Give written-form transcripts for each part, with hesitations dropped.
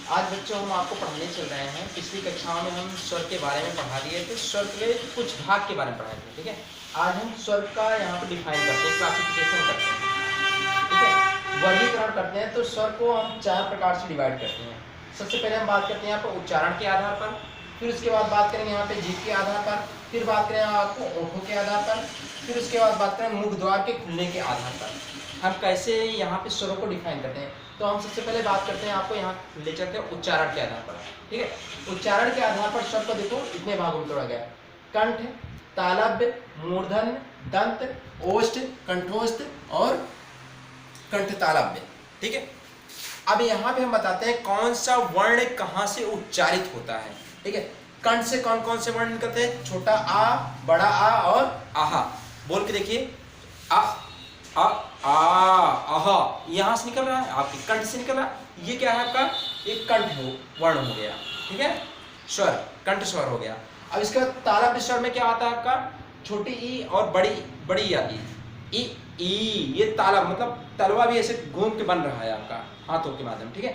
आज बच्चों हम आपको पढ़ाने चल रहे हैं। पिछली कक्षाओं में हम स्वर के बारे में पढ़ा दिए थे, स्वर के कुछ भाग के बारे में पढ़ाए थे। ठीक है, आज हम स्वर का यहाँ पर डिफाइन करते हैं, क्लासिफिकेशन करते हैं। ठीक है, वर्गीकरण करते हैं। तो स्वर को हम 4 प्रकार से डिवाइड करते हैं। सबसे पहले हम बात करते हैं यहाँ पर उच्चारण के आधार पर, फिर उसके बाद बात करेंगे यहाँ पे जीभ के आधार पर, फिर बात करें आपको ओठों के आधार पर, फिर उसके बाद बात करें मुख द्वार के खुलने के आधार पर। हम कैसे यहाँ पे स्वरों को डिफाइन करते हैं। तो हम सबसे पहले बात करते हैं, आपको यहाँ ले चलते हैं उच्चारण के आधार पर। ठीक है, उच्चारण के आधार पर स्वर को देखो इतने भागों में तोड़ा गया: कंठ, तालव्य, मूर्धन्य, दंत, ओष्ठ, कंठोष्ठ और कंठ तालव्य। ठीक है, अब यहाँ पे हम बताते हैं कौन सा वर्ण कहाँ से उच्चारित होता है। ठीक है, कंठ से कौन कौन से वर्ण निकलते हैं? छोटा आ, बड़ा आ और आहा। बोल के देखिए, आ आ आ आहा, यहाँ से निकल रहा है, आपके कंठ से निकल रहा है। ये क्या है आपका? एक कंठ वर्ण हो गया। ठीक है, स्वर, कंठ स्वर हो गया। अब इसके बाद तालव्य स्वर में क्या आता है आपका? छोटी ई और बड़ी ई आती है। ई ई, ये तालव्य मतलब तलवा भी ऐसे घूम के बन रहा है आपका हाथों के माध्यम। ठीक है,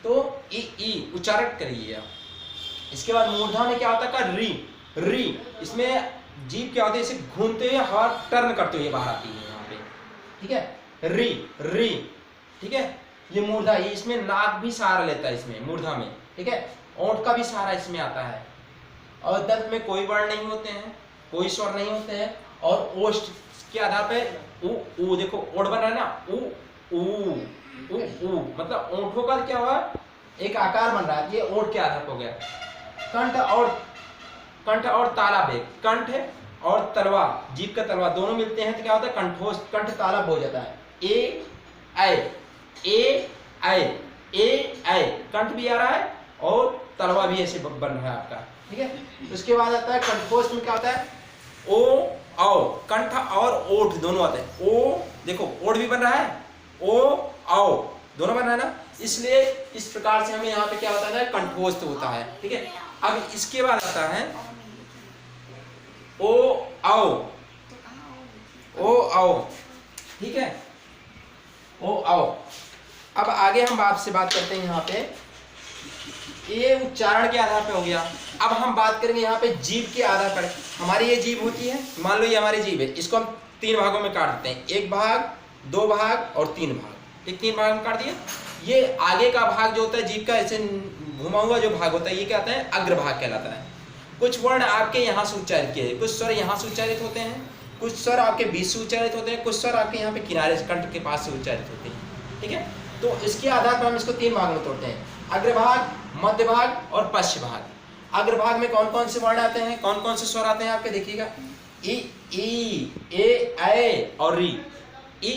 तो ई उच्चारण करिए आप। इसके बाद मूर्धा में क्या होता है? री, इसमें जीभ क्या होती है? इसे घूमते हुए हवा टर्न करते हुए बाहर आती है यहाँ पे। ठीक है, री। ठीक है, ये मूर्धा, ये इसमें नाक भी सहारा लेता है इसमें मूर्धा में। ठीक है, ओंठ का भी सहारा इसमें आता है। और दंत में कोई वर्ण नहीं होते हैं, कोई स्वर नहीं होते हैं। और ओष्ठ के आधार पे ऊ देखो ओठ बन रहा है ना, ऊ मतलब ओंठों का क्या हुआ? एक आकार बन रहा है, ये ओठ के आधार पर हो गया। कंठ और तालव्य, कंठ और तलवा, जीभ का तलवा दोनों मिलते हैं तो क्या होता है? कंठोष्ठ, कंठ तालव्य हो जाता है। ए ऐ, कंठ भी आ रहा है और तलवा भी ऐसे बन रहा है आपका। ठीक है, उसके बाद आता है कंठोष्ठ में क्या होता है? ओ औ, कंठ और ओठ दोनों आते हैं। ओ देखो ओठ भी बन रहा है, ओ औ दोनों बन रहा है ना, इसलिए इस प्रकार से हमें यहाँ पे क्या होता है? कंठोष्ठ होता है। ठीक है, अब इसके बाद आता है ओ औ। ठीक है, ओ औ। अब आगे हम आपसे बात करते हैं यहाँ पे, ये उच्चारण के आधार पे हो गया। अब हम बात करेंगे यहाँ पे जीभ के आधार पर। हमारी ये जीभ होती है, मान लो ये हमारी जीभ है, इसको हम 3 भागों में काट देते हैं। 1 भाग, 2 भाग और 3 भाग। ठीक, 3 भाग में काट दिए। ये आगे का भाग जो होता है जीभ का, ऐसे घुमा हुआ जो भाग होता है, ये क्या होता है? अग्रभाग कहलाता है। कुछ वर्ण आपके यहाँ से उच्चारित किए, कुछ स्वर यहाँ से उच्चारित होते हैं, कुछ स्वर आपके बीच से उच्चारित होते हैं, कुछ स्वर आपके यहाँ पे किनारे से कंठ के पास से उच्चारित होते हैं। ठीक है, तो इसके आधार पर हम इसको 3 भाग में तोड़ते हैं: अग्रभाग, मध्य भाग और पश्च भाग। अग्रभाग में कौन कौन से वर्ण आते हैं, कौन कौन से स्वर आते हैं आपके? देखिएगा, ई ए और री। ए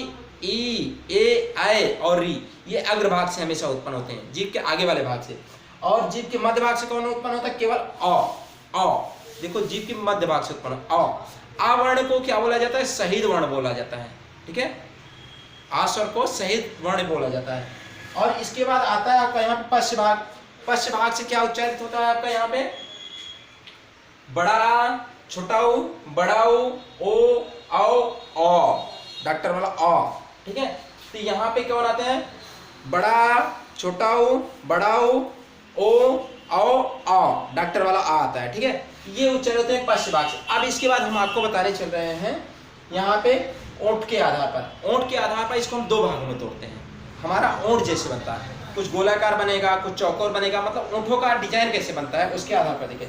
और री, ये अग्रभाग से हमेशा उत्पन्न होते हैं, जीभ के आगे वाले भाग से। और जीभ के मध्य भाग से कौन उत्पन्न होता है? केवल अ। देखो, जीभ के मध्य भाग से उत्पन्न आ वर्ण को क्या बोला जाता है? शहीद वर्ण बोला जाता है। ठीक है, आ स्वर को शहीद वर्ण बोला जाता है। और इसके बाद आता है आपका यहाँ पे पश्च भाग। पश्च भाग से क्या उच्चारित होता है आपका यहाँ पे? बड़ा, छोटा ऊ, बड़ा ऊ, ओ औ, डॉक्टर वाला अ। ठीक है, तो यहाँ पे कौन आते हैं? बड़ा, छोटा ऊ, बड़ा ऊ, ओ औ, डॉक्टर वाला आ आता है। ठीक है, ये उच्चारित होते हैं पश्च भाग से। अब इसके बाद हम आपको बताने चल रहे हैं यहाँ पे ओंठ के आधार पर। ओंठ के आधार पर इसको हम 2 भागों में तोड़ते हैं। हमारा ओंठ जैसे बनता है, कुछ गोलाकार बनेगा, कुछ चौकोर बनेगा, मतलब ओंठों का डिजाइन कैसे बनता है उसके आधार पर देखिए।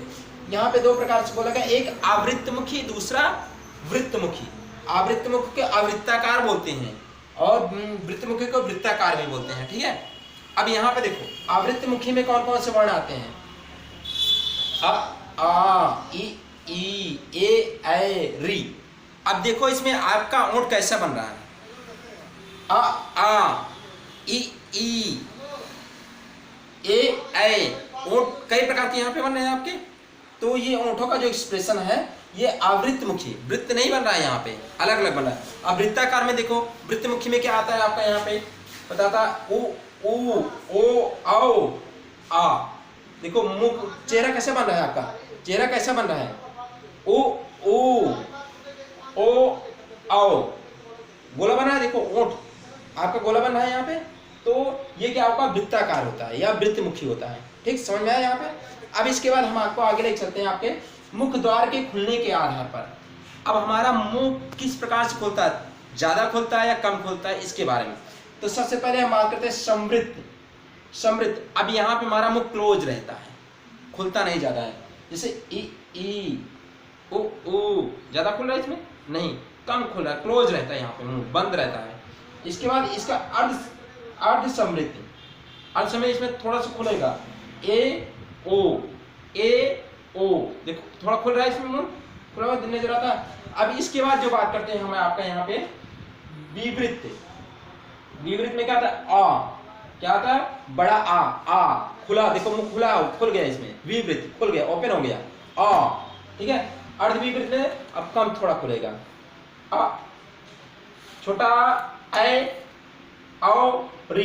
यहाँ पे 2 प्रकार से बोला गया, एक आवृत्तमुखी, दूसरा वृत्तमुखी। आवृत्तमुखी के आवृत्ताकार बोलते हैं और वृत्तमुखी को वृत्ताकार भी बोलते हैं। ठीक है, अब यहाँ पे देखो, आवृत्तमुखी में कौन कौन से वर्ण आते हैं? आ, ई ए री। अब देखो इसमें आपका ओंठ कैसा बन रहा है? आ ई ए ओंठ कई प्रकार के यहाँ पे बन रहे हैं आपके। तो ये ओंठों का जो एक्सप्रेशन है, ये आवृत्तमुखी, वृत्त नहीं बन रहा है, यहाँ पे अलग अलग बन रहा है। अब वृत्ताकार में देखो, वृत्तमुखी में क्या आता है आपका? यहाँ पे बताता ओ औ आ। देखो मुख, चेहरा कैसे बन रहा है आपका? चेहरा कैसा बन रहा है? ओ औ, गोला बन रहा है। देखो ओंठ आपका गोला बन रहा है यहाँ पे, तो ये क्या होगा, वृत्ताकार होता है या वृत्तमुखी होता है। ठीक, समझ में आया यहाँ पे। अब इसके बाद हम आपको आगे लेके चलते हैं आपके मुख द्वार के खुलने के आधार पर। अब हमारा मुंह किस प्रकार से खुलता है, ज्यादा खुलता है या कम खुलता है, इसके बारे में। तो सबसे पहले हम बात करते हैं समृद्ध। समृद्ध, अब यहाँ पे हमारा मुंह क्लोज रहता है, खुलता नहीं ज्यादा है। जैसे ई ओ ओ, ज्यादा खुल रहा है इसमें नहीं, कम खुल रहा है, क्लोज रहता है, यहाँ पे मुंह बंद रहता है। इसके बाद इसका अर्ध समृद्ध, अर्ध समृद्ध इसमें थोड़ा सा खुलेगा, ए ओ, देखो थोड़ा खुल रहा है इसमें मुंह, खुला हुआ नजर आता है। अब इसके बाद जो बात करते हैं हम आपका यहाँ पे विवृत्त। विवृत्त में क्या आता है, आ, क्या आता है, बड़ा आ खुला, देखो मुंह खुला, खुल गया, इसमें विवृत्त खुल गया, ओपन हो गया, आ। ठीक है, अर्धविवृत्त में अब कम थोड़ा खुलेगा, आ, छोटा ए औ री,